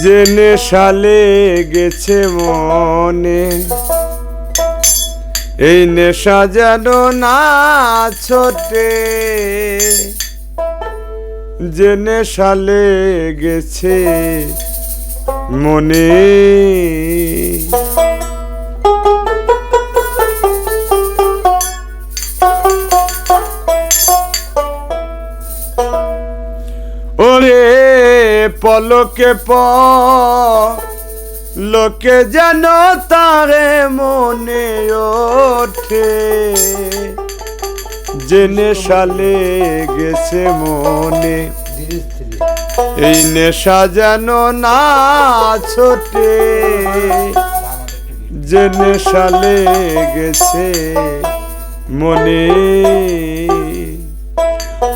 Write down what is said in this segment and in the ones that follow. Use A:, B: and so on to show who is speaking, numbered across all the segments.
A: যে নেশা লেগেছে মনে, এই নেশা যেন না ছোটে। যে নেশা লেগেছে মনে, ওরে পলকে লোকে যেন তারে মনে ওঠে। যে নেশা লেগেছে মনে, এই নেশা যেন না ছোটে। যে নেশা লেগেছে মনে,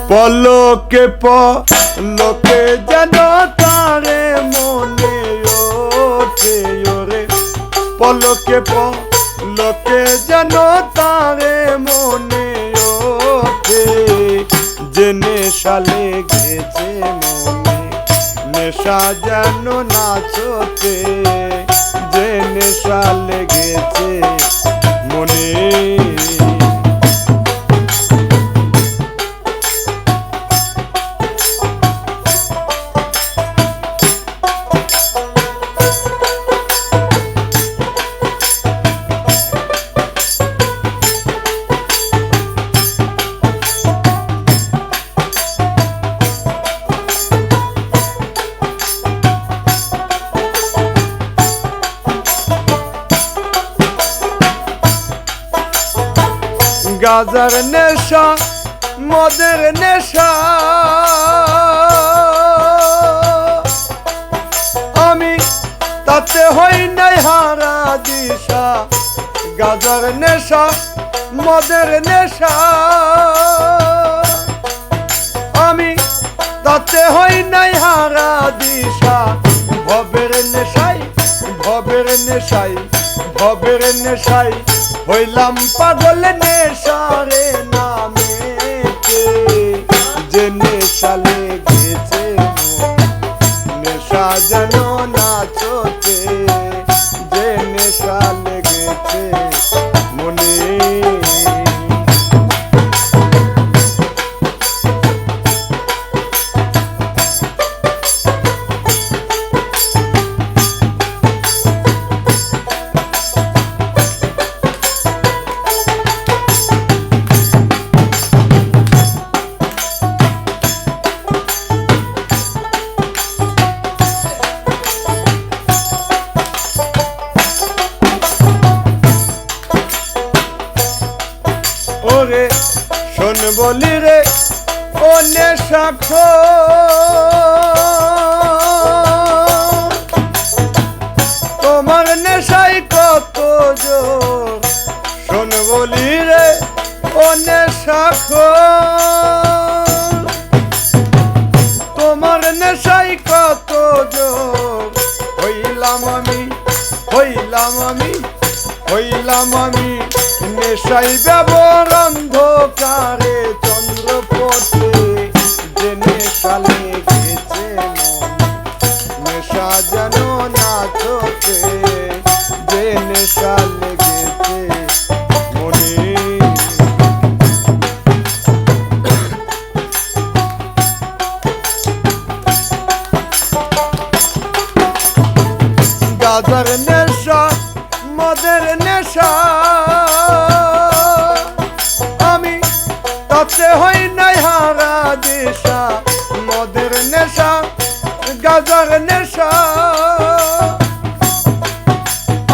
A: পলকে লোকে যেন তারে মনে ওঠে। ওরে পলকে লোকে যেন তারে মনে ওঠে। যে নেশা লেগেছে মনে, নেশা যেন না ছোটে। যে নেশা লেগেছে মনে, গাজার নেশা মদের নেশা, আমি তাতে হই নাই হারা দিশা। গাজার নেশা মদের নেশা, আমি তাতে হই নাই হারা দিশা। ভবের নেশাই ভবের নেশাই ভবের নেশাই হইলাম পাগল নেশারে নামেতে। যে নেশা লেগেছে নেশা যেন না ছোটে। যে নেশা লেগেছে মনে, ওরে শোন বলি রে ও নেশাখোর, তোমার নেশাই কত জোর। শোন বলি রে ও নেশাখোর, তোমার নেশাই কত জোর। হইলাম আমি হইলাম আমি হইলাম আমি নেশাই ব্যবহার অন্ধকারে চন্দ্রপথে। যে নেশা লেগেছে মনে, নেশা যেন না ছোটে। যে নেশা লেগেছে মনে, গাজার নেশা মদের নেশা, আমি তাতে হই নাই হারা দিশা। মদের নেশা গাজার নেশা,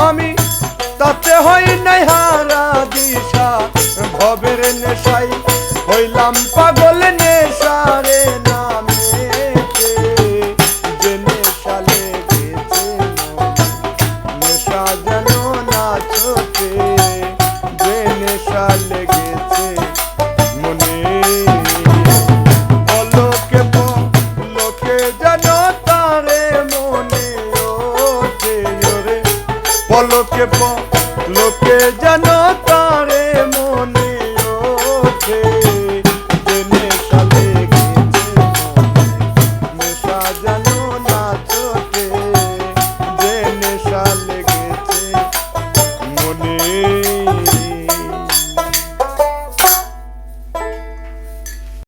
A: আমি তাতে হই নাই হারা দিশা। ভবের নেশাই হইলাম পাগল নেশারে নাম